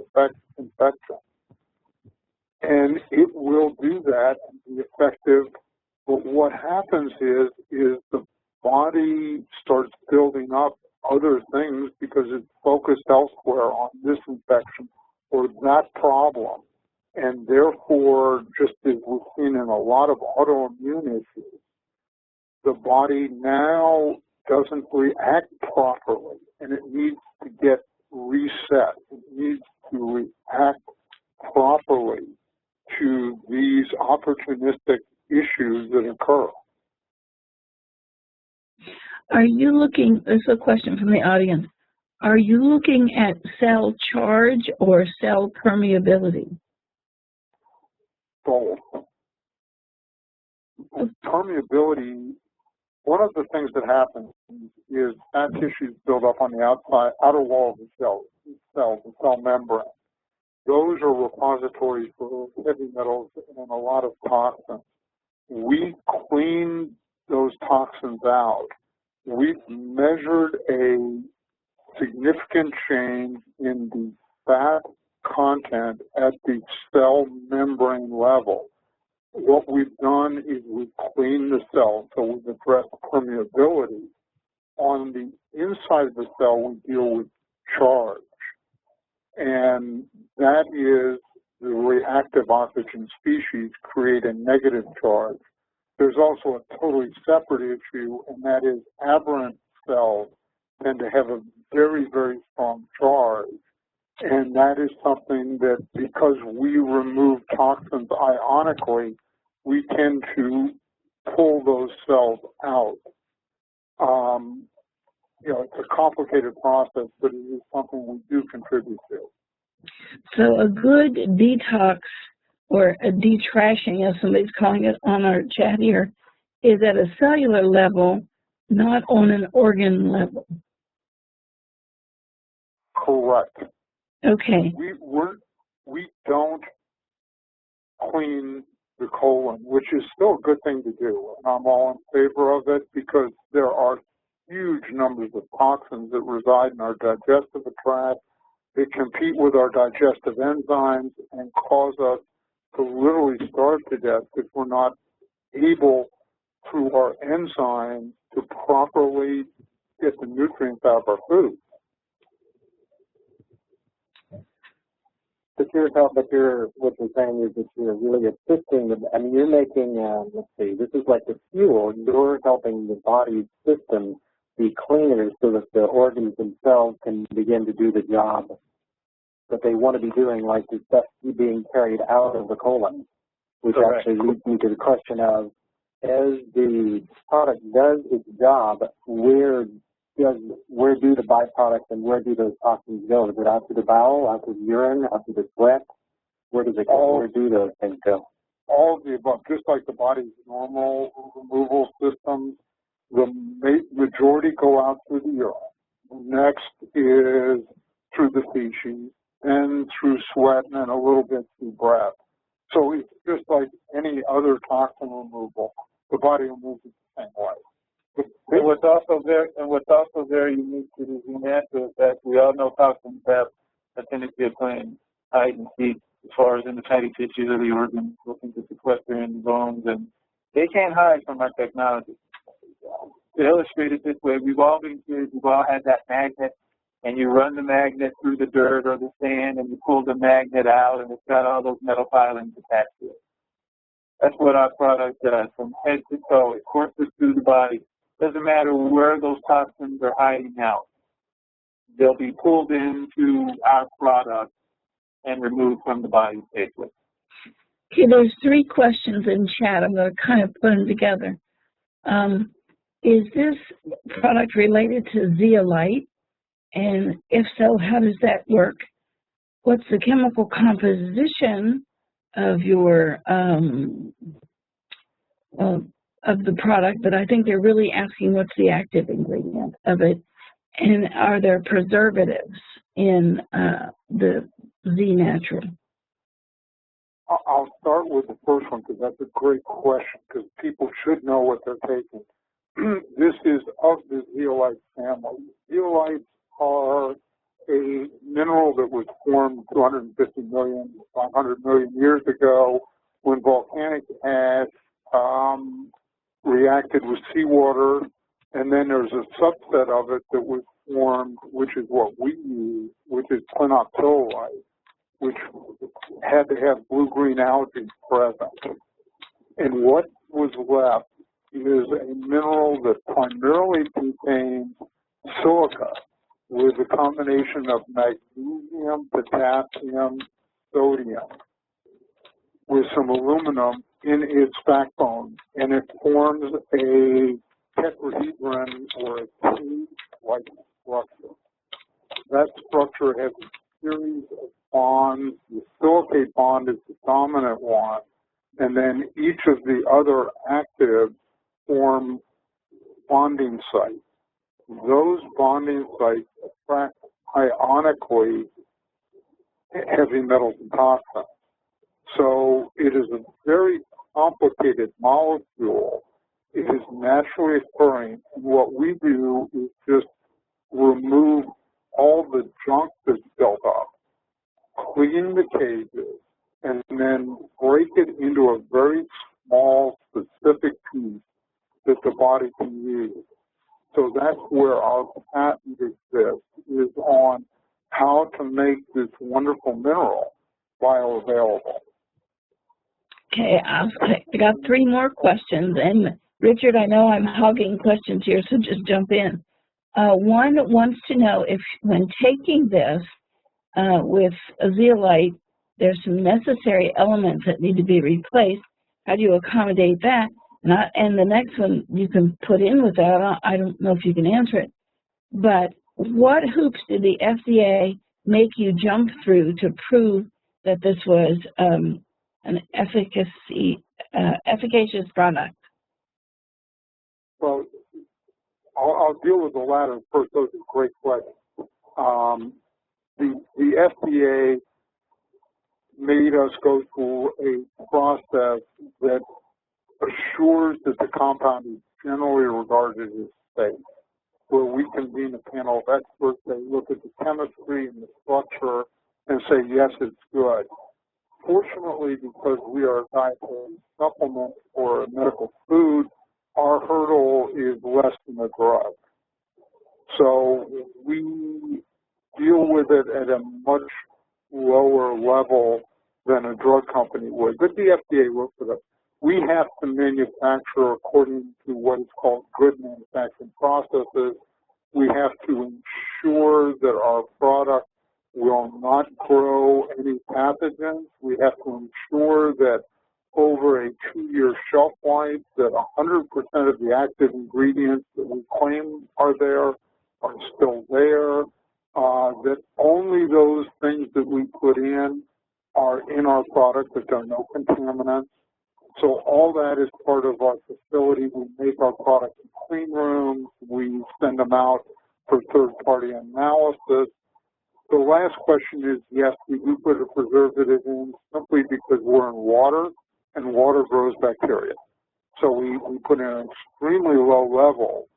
infection." And it will do that and be effective. But what happens is the body starts building up other things because it's focused elsewhere on this infection or that problem. And therefore, just as we've seen in a lot of autoimmune issues, the body now doesn't react properly, and it needs to get reset. It needs to react properly to these opportunistic issues that occur. Are you looking, this is a question from the audience, are you looking at cell charge or cell permeability? Both. Permeability, one of the things that happens is fat tissues build up on the outer wall of the cell, the cell membrane. Those are repositories for heavy metals and a lot of toxins. We clean those toxins out. We've measured a significant change in the fat content at the cell membrane level. What we've done is we've cleaned the cell, so we've addressed permeability. On the inside of the cell, we deal with charge, and that is the reactive oxygen species create a negative charge. There's also a totally separate issue, and that is aberrant cells tend to have a very, very strong charge. And that is something that, because we remove toxins ionically, we tend to pull those cells out. It's a complicated process, but it is something we do contribute to. So a good detox or a detrashing, as somebody's calling it on our chat here, is at a cellular level, not on an organ level. Correct. Okay. We don't clean the colon, which is still a good thing to do, and I'm all in favor of it because there are huge numbers of toxins that reside in our digestive tract. They compete with our digestive enzymes and cause us to literally starve to death if we're not able through our enzymes to properly get the nutrients out of our food. But what you're saying is that you're really assisting I mean, you're making, let's see, this is like the fuel. You're helping the body's system be cleaner so that the organs themselves can begin to do the job that they want to be doing, like the stuff being carried out of the colon, which Correct. actually leads me to the question of, as the product does its job, where do the byproducts and where do those toxins go? Is it out to the bowel, out to the urine, out to the sweat? Where does it go? Where do those things go? All of the above, just like the body's normal removal systems, the majority go out through the urine. Next is through the feces, and through sweat, and then a little bit through breath. So it's just like any other toxin removal. The body removes it the same way. And what's also very unique to the Z-Natural is that we all know toxins have a tendency of playing hide and seek as far as in the fatty tissues of the organs, looking to sequester in the bones, and they can't hide from our technology. To illustrate it this way, we've all been kids, we've all had that magnet, and you run the magnet through the dirt or the sand, and you pull the magnet out, and it's got all those metal filings attached to it. That's what our product does, from head to toe. It courses through the body. Doesn't matter where those toxins are hiding out. They'll be pulled into our product and removed from the body safely. Okay, there's 3 questions in chat. I'm going to kind of put them together. Is this product related to zeolite? And if so, how does that work? What's the chemical composition of your of the product? But I think they're really asking what's the active ingredient of it, and are there preservatives in the Z-Natural? I'll start with the first one because that's a great question, because people should know what they're taking. This is of the zeolite family. Zeolites are a mineral that was formed 250 million, 500 million years ago when volcanic ash reacted with seawater, and then there's a subset of it that was formed, which is what we use, which is clinoptilolite, which had to have blue-green algae present. And what was left is a mineral that primarily contains silica with a combination of magnesium, potassium, sodium, with some aluminum in its backbone, and it forms a tetrahedron or a T-like structure. That structure has a series of bonds. The silicate bond is the dominant one, and then each of the other actives form bonding sites. Those bonding sites attract ionically heavy metals and toxins. So it is a very complicated molecule. It is naturally occurring, and what we do is just remove all the junk that's built up, clean the cages, and then break it into a very small, specific piece that the body can use. So that's where our patent exists, is on how to make this wonderful mineral bioavailable. Okay, I got 3 more questions, and Richard, I know I'm hogging questions here, so just jump in. One wants to know if, when taking this with a zeolite, there's some necessary elements that need to be replaced. How do you accommodate that? And the next one you can put in with that. I don't know if you can answer it, but what hoops did the FDA make you jump through to prove that this was an efficacious product? Well, I'll deal with the latter first. Those are great questions. The FDA made us go through a process that assures that the compound is generally regarded as safe, where we convene a panel of experts. They look at the chemistry and the structure and say, yes, it's good. Fortunately, because we are a dietary supplement or a medical food, our hurdle is less than a drug. So we deal with it at a much lower level than a drug company would. But the FDA looks at it. We have to manufacture according to what is called good manufacturing processes. We have to ensure that our product will not grow any pathogens. We have to ensure that over a 2-year shelf life, that 100% of the active ingredients that we claim are there are still there, that only those things that we put in are in our product, that there are no contaminants. So all that is part of our facility. We make our products in clean rooms. We send them out for third-party analysis. The last question is, yes, we do put a preservative in simply because we're in water, and water grows bacteria. So we put in an extremely low level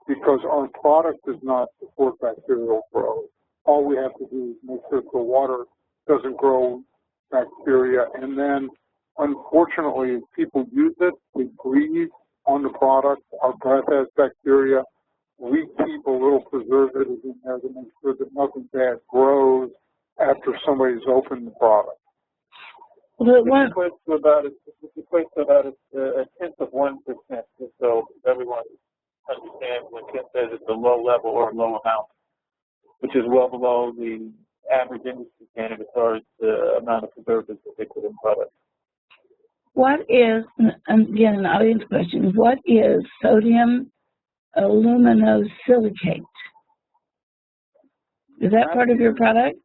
because our product does not support bacterial growth. All we have to do is make sure the water doesn't grow bacteria. And then, unfortunately, if people use it, we breathe on the product. Our breath has bacteria. We keep a little preservative in there to make sure that nothing bad grows after somebody's opened the product. Well, it equates to about a tenth of 1%, just so everyone understands when Ken says it's a low level or a low amount, which is well below the average industry standard as far as the amount of preservatives that they put in products. What is, again, an audience question, what is sodium aluminosilicate? Is that part of your product?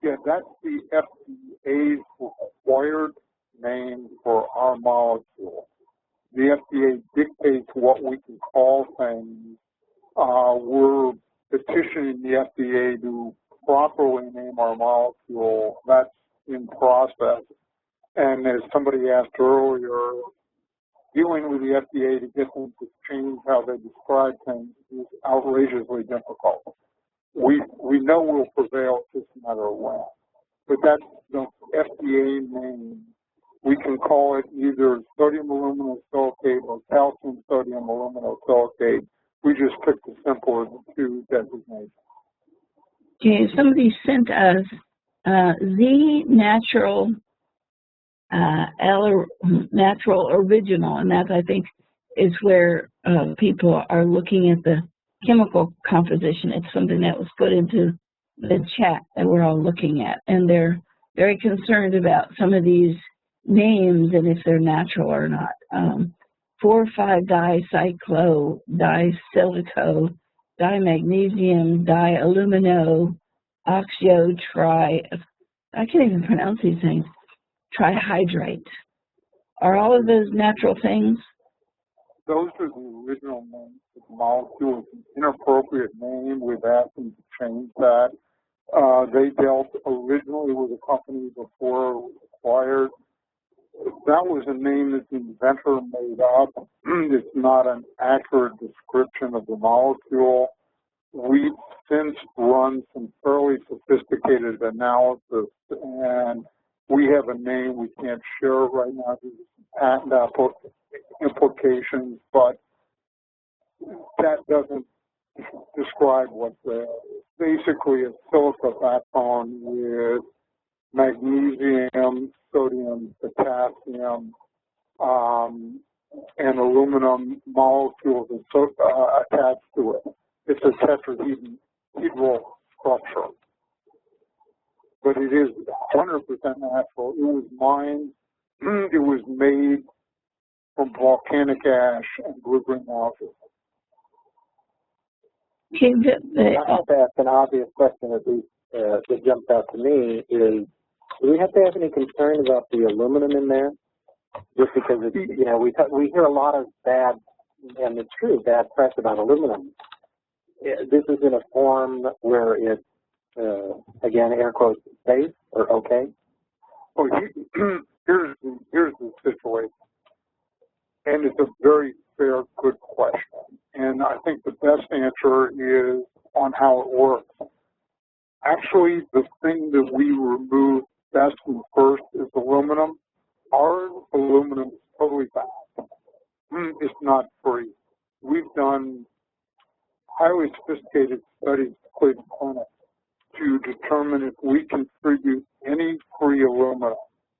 Yeah, that's the FDA's required name for our molecule. The FDA dictates what we can call things. We're petitioning the FDA to properly name our molecule. That's in process. And as somebody asked earlier, dealing with the FDA to get them to change how they describe things is outrageously difficult. We know we'll prevail, it's just a matter of when. But that's the FDA name. We can call it either sodium aluminosilicate or calcium sodium aluminosilicate. We just picked the simpler of the two designations. Okay, somebody sent us the natural original, and that, I think, is where people are looking at the chemical composition. It's something that was put into the chat that we're all looking at, and they're very concerned about some of these names and if they're natural or not. 4,5-dicyclo, disilico, dimagnesium, dialumino, oxio, I can't even pronounce these things, trihydrate. Are all of those natural things? Those are the original names of the molecule. It's an inappropriate name. We've asked them to change that. They dealt originally with a company before it was acquired. That was a name that the inventor made up. It's not an accurate description of the molecule. We've since run some fairly sophisticated analysis, and we have a name we can't share right now due to some patent implications, but that doesn't describe what basically a silica backbone with magnesium, sodium, potassium, and aluminum molecules attached to it. It's a tetrahedral structure. But it is 100% natural. It was mined, it was made from volcanic ash and blue-green algae. I have to ask an obvious question that jumps out to me is, do we have to have any concern about the aluminum in there? Just because it's, we hear a lot of bad, and it's true, bad press about aluminum. This is in a form where it's, again, air quotes, safe or okay? Well, here's the situation, and it's a very fair, good question. And I think the best answer is on how it works. Actually, the thing that we remove best and first is aluminum. Our aluminum is totally bad. It's not free. We've done highly sophisticated studies at Cleveland Clinic to determine if we contribute any free aluminum.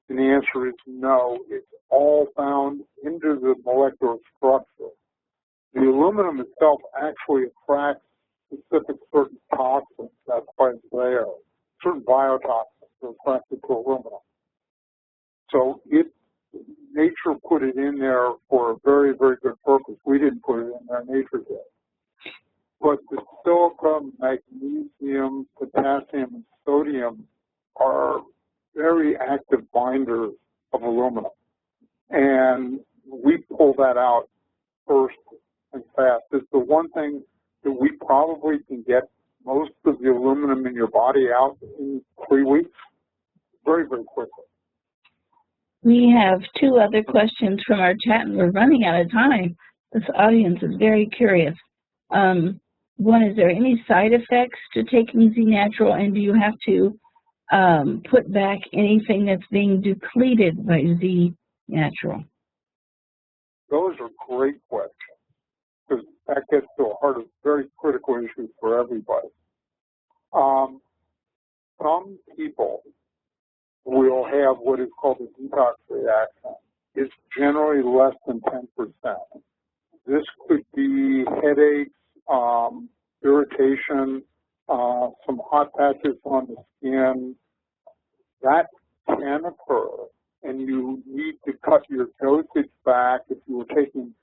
And the answer is no. It's all found into the molecular structure. The aluminum itself actually attracts specific certain toxins. That's why it's there. Certain biotoxins are attracted to aluminum. So nature put it in there for a very, very good purpose. We didn't put it in there, nature did. But the silica, magnesium, potassium, and sodium are very active binders of aluminum. And we pull that out first and fast. It's the one thing that we probably can get most of the aluminum in your body out in 3 weeks, very, very quickly. We have 2 other questions from our chat, and we're running out of time. This audience is very curious. One, is there any side effects to taking Z Natural, and do you have to put back anything that's being depleted by Z Natural? Those are great questions, because that gets to the heart of very critical issues for everybody. Some people will have what is called a detox reaction. It's generally less than 10%. This could be headaches, irritation, some hot patches on the skin. That can occur, and you need to cut your dosage back. If you were taking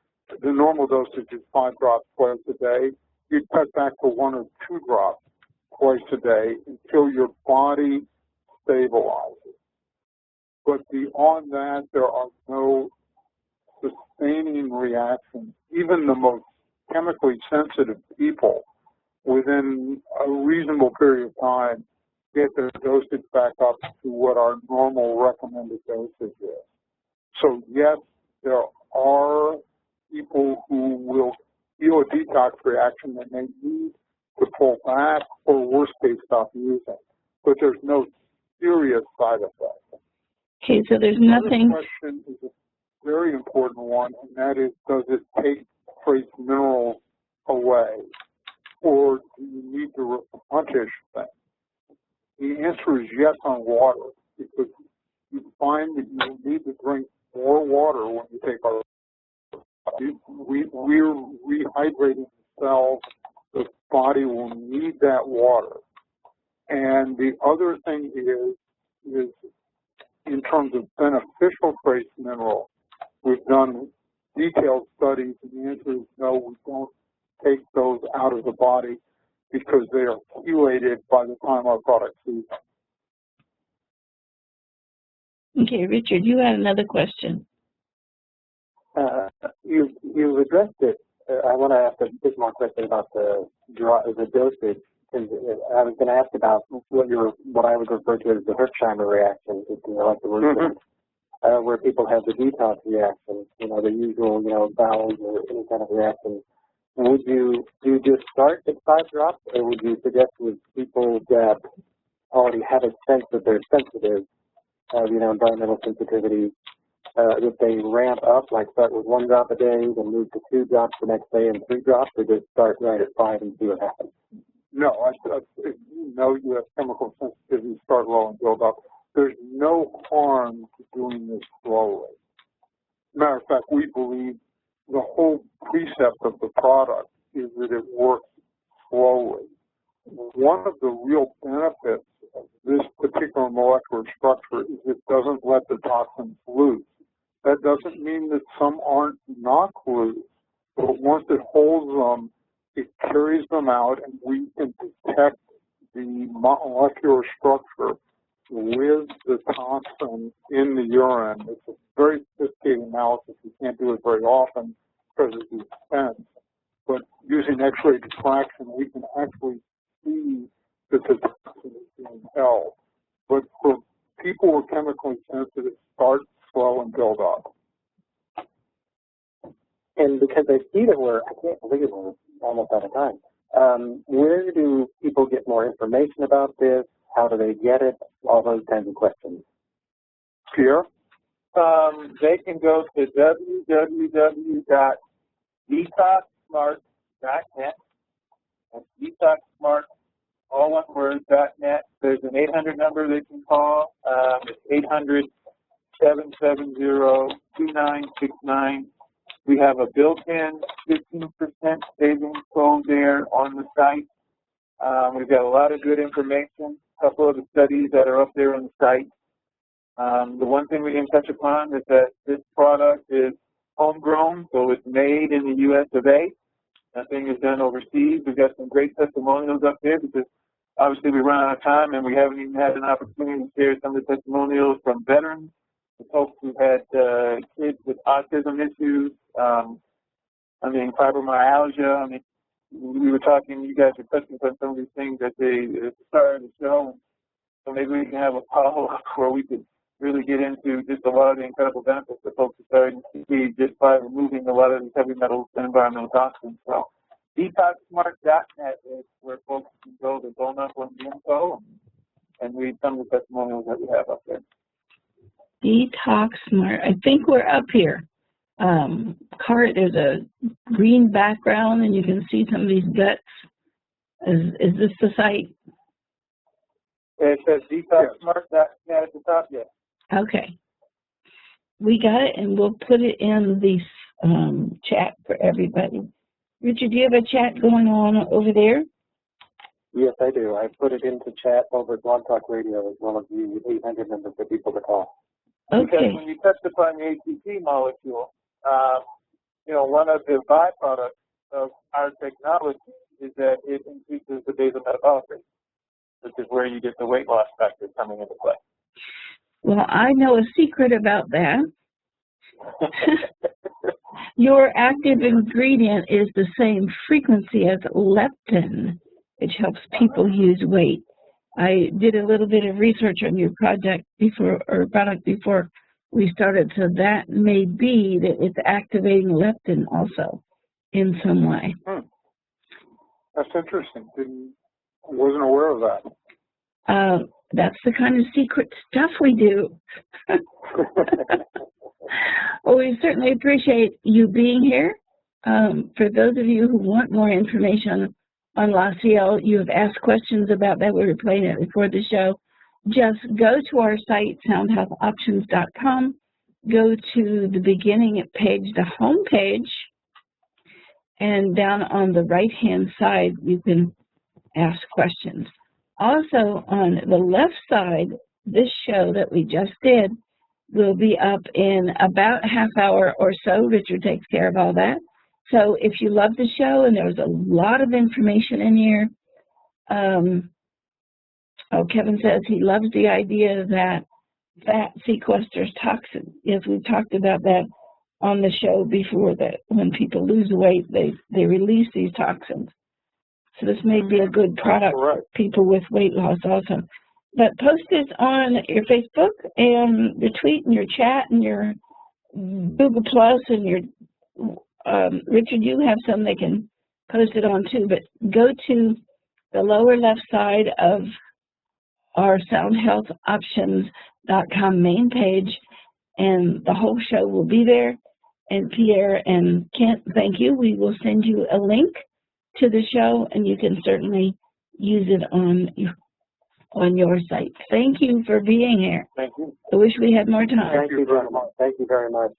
the normal dosage is 5 drops twice a day, you'd cut back to 1 or 2 drops twice a day until your body stabilizes. But beyond that, there are no sustaining reactions. Even the most chemically sensitive people, within a reasonable period of time, get their dosage back up to what our normal recommended dosage is. So yes, there are people who will feel a detox reaction and they need to pull back or worst case stop using. But there's no serious side effects. Okay, so there's nothing. This question is a very important one, and that is, does it take trace minerals away, or do you need to replenish things? The answer is yes on water, because you find that you need to drink more water when you take our. We're rehydrating the cells. The body will need that water. And the other thing is in terms of beneficial trace mineral, we've done detailed studies, and the answer is no, we don't take those out of the body because they are chelated by the time our product sees them. Okay, Richard, you had another question. You've addressed it. I want to ask a bit more question about the dosage. I was going to ask about what I would refer to as the Herxheimer reaction, if you like the word, where people have the detox reaction, the usual, bowels or any kind of reaction. Would you just start at 5 drops, or would you suggest with people that already have a sense that they're sensitive, environmental sensitivity, if they ramp up, like start with 1 drop a day, then move to 2 drops the next day and 3 drops, or just start right at 5 and see what happens? No, if you know you have chemical sensitivity, start low and build up. There's no harm to doing this slowly. Matter of fact, we believe the whole precept of the product is that it works slowly. One of the real benefits of this particular molecular structure is it doesn't let the toxins loose. That doesn't mean that some aren't not loose, but once it holds them, it carries them out, and we can detect the molecular structure with the toxin in the urine. It's a very sophisticated analysis. You can't do it very often because of the expense. But using X-ray diffraction, we can actually see that the toxin is being held. But for people who are chemically sensitive, start slow and build up. And because I see that I can't believe we're almost out of time. Where do people get more information about this? How do they get it? All those kinds of questions. Pierre? They can go to www.detoxsmart.net. That's detoxsmart, all one word, .net. There's an 800 number they can call. It's 800-770-2969. We have a built-in 15% savings code there on the site. We've got a lot of good information, a couple of the studies that are up there on the site. The one thing we didn't touch upon is that this product is homegrown, so it's made in the US of A. Nothing is done overseas. We've got some great testimonials up there because obviously we run out of time and we haven't even had an opportunity to share some of the testimonials from veterans, the folks who had kids with autism issues, fibromyalgia. We were talking, you guys were touching on some of these things at the start of the show. So maybe we can have a follow-up where we could really get into just a lot of the incredible benefits that folks are starting to see just by removing a lot of these heavy metals and environmental toxins. So detoxsmart.net is where folks can go to bone up on the info and read some of the testimonials that we have up there. Detox Smart. I think we're up here. There's a green background and you can see some of these guts. Is this the site? It says detoxsmart.net at the top, yes. Okay. We got it, and we'll put it in the chat for everybody. Richard, do you have a chat going on over there? Yes, I do. I put it into chat over at Blog Talk Radio as well as the 800 number for people to call. Okay. Because when you touched upon the ATP molecule, one of the byproducts of our technology is that it increases the basal metabolic rate, which is where you get the weight loss factor coming into play. Well, I know a secret about that. Your active ingredient is the same frequency as leptin, which helps people lose weight. I did a little bit of research on your product before we started, so that may be that it's activating leptin also in some way. That's interesting. I wasn't aware of that. That's the kind of secret stuff we do. Well, we certainly appreciate you being here. For those of you who want more information on La Ciel, you have asked questions about that. We were playing it before the show. Just go to our site, soundhealthoptions.com. Go to the beginning page, the home page, and down on the right-hand side, you can ask questions. Also, on the left side, this show that we just did will be up in about a half hour or so. Richard takes care of all that. So if you love the show, and there's a lot of information in here, Kevin says he loves the idea that fat sequesters toxin. Yes, we've talked about that on the show before, that when people lose weight, they release these toxins. So this may be a good product for people with weight loss also. But post this on your Facebook and your tweet and your chat and your Google Plus and your, Richard, you have some they can post it on too, but go to the lower left side of our soundhealthoptions.com main page, and the whole show will be there. And Pierre and Kent, thank you. We will send you a link to the show, and you can certainly use it on your site. Thank you for being here. Thank you. I wish we had more time. Thank you very much. Thank you very much.